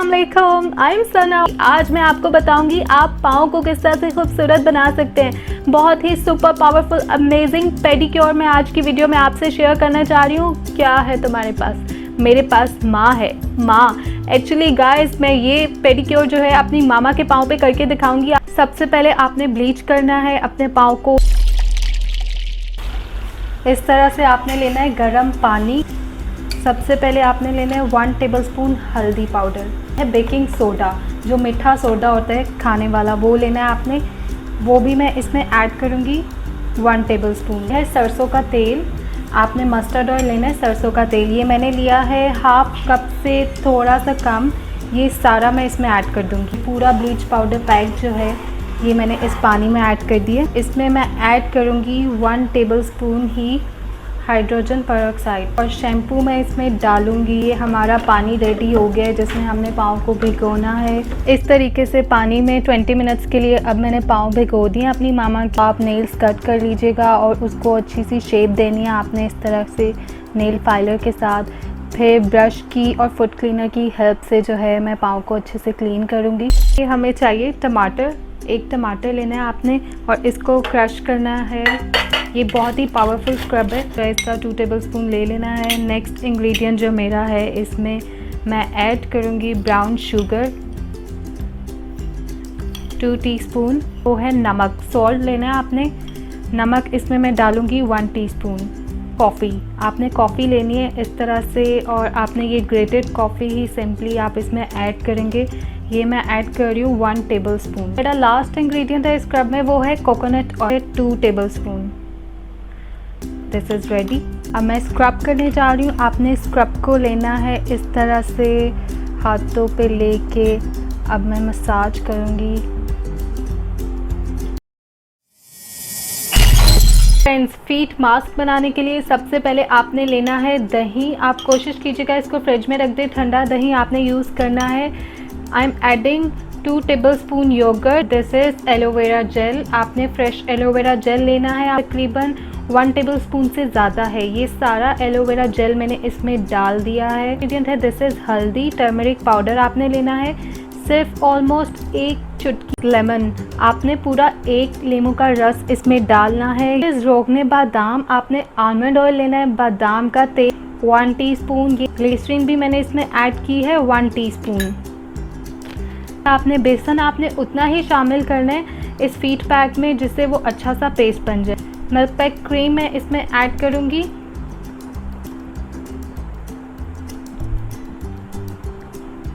अस्सलाम वालेकुम, I am सना। आज मैं आपको बताऊंगी आप पाँव को किस तरह से खूबसूरत बना सकते हैं। बहुत ही सुपर पावरफुल अमेजिंग पेडिक्योर मैं आज की वीडियो में आपसे शेयर करना चाह रही हूँ। क्या है तुम्हारे पास? मेरे पास माँ है। माँ एक्चुअली गाइस, मैं ये पेडिक्योर जो है अपनी मामा के पाँव पे करके दिखाऊंगी। सबसे पहले आपने ब्लीच करना है अपने पाँव को। इस तरह से आपने लेना है गर्म पानी। सबसे पहले आपने लेना है 1 टेबलस्पून हल्दी पाउडर, है बेकिंग सोडा, जो मीठा सोडा होता है खाने वाला, वो लेना है आपने। वो भी मैं इसमें ऐड करूँगी 1 टेबलस्पून। है सरसों का तेल, आपने मस्टर्ड ऑयल लेना है सरसों का तेल। ये मैंने लिया है हाफ कप से थोड़ा सा कम। ये सारा मैं इसमें ऐड कर दूँगी। पूरा ब्लीच पाउडर पैक जो है ये मैंने इस पानी में ऐड कर दिए। इसमें मैं ऐड करूँगी 1 टेबलस्पून ही हाइड्रोजन पेरोक्साइड और शैम्पू मैं इसमें डालूंगी। ये हमारा पानी रेडी हो गया है जिसमें हमने पाँव को भिगोना है। इस तरीके से पानी में 20 मिनट्स के लिए अब मैंने पाँव भिगो दिए अपनी मामा की। आप नेल्स कट कर लीजिएगा और उसको अच्छी सी शेप देनी है आपने इस तरह से नेल फाइलर के साथ। फिर ब्रश की और फुट क्लीनर की हेल्प से जो है मैं पाँव को अच्छे से क्लीन करूँगी। ये हमें चाहिए टमाटर, 1 टमाटर लेना है आपने और इसको क्रश करना है। ये बहुत ही पावरफुल स्क्रब है, तो इसका 2 टेबलस्पून ले लेना है। नेक्स्ट इंग्रेडिएंट जो मेरा है इसमें मैं ऐड करूँगी ब्राउन शुगर 2 टीस्पून। वो है नमक, सॉल्ट लेना है आपने। नमक इसमें मैं डालूँगी 1 टीस्पून। कॉफ़ी, आपने कॉफ़ी लेनी है इस तरह से और आपने ये ग्रेटेड कॉफ़ी ही सिंपली आप इसमें ऐड करेंगे। ये मैं ऐड कर रही हूँ 1 टेबलस्पून। मेरा लास्ट इंग्रेडिएंट है स्क्रब में, वो है coconut oil 2 tablespoon. This is ready. अब मैं स्क्रब करने जा रही हूँ। आपने स्क्रब को लेना है इस तरह से हाथों पे लेके। अब मैं मसाज करूँगी। फ्रेंड्स, फीट मास्क बनाने के लिए सबसे पहले आपने लेना है दही। आप कोशिश कीजिएगा इसको फ्रिज में रख दें, ठंडा दही आपने यूज़ करना है। I am adding 2 tablespoon yogurt. This is aloe vera gel. आपने फ्रेश एलोवेरा जेल लेना है, तकरीबन 1 टेबलस्पून से ज़्यादा है। ये सारा एलोवेरा जेल मैंने इसमें डाल दिया है। इंग्रेडिएंट है दिस इज़ हल्दी, टर्मरिक पाउडर आपने लेना है। सिर्फ ऑलमोस्ट 1 चुटकी लेमन, आपने पूरा 1 नींबू का रस इसमें डालना है। इस रोगने बादाम, आपने आलमंड ऑयल लेना है। बादाम का तेल 1 टीस्पून। ये ग्लिसरीन भी मैंने इसमें ऐड की है 1 टीस्पून। आपने बेसन आपने उतना ही शामिल करना है इस फीट पैक में जिससे वो अच्छा सा पेस्ट बन जाए। मिल्क पैक क्रीम मैं इसमें ऐड करूँगी।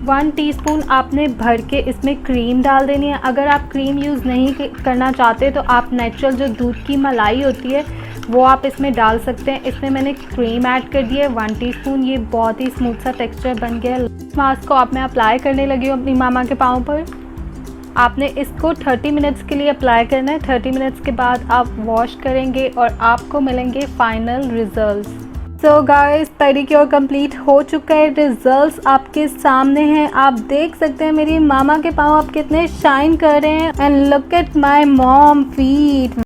वन टीस्पून आपने भर के इसमें क्रीम डाल देनी है। अगर आप क्रीम यूज़ नहीं करना चाहते तो आप नेचुरल जो दूध की मलाई होती है वो आप इसमें डाल सकते हैं। इसमें मैंने क्रीम ऐड कर दी है 1 टीस्पून। ये बहुत ही स्मूथ सा टेक्सचर बन गया है। मास्क को आप मैं अप्लाई करने लगी हूँ अपनी मामा के पाँव पर। आपने इसको 30 मिनट्स के लिए अप्लाई करना है। 30 मिनट्स के बाद आप वॉश करेंगे और आपको मिलेंगे final results. So guys, pedicure complete हो चुका है। रिजल्ट्स आपके सामने हैं, आप देख सकते हैं मेरी मामा के पाँव अब कितने शाइन कर रहे हैं। And look at my mom feet.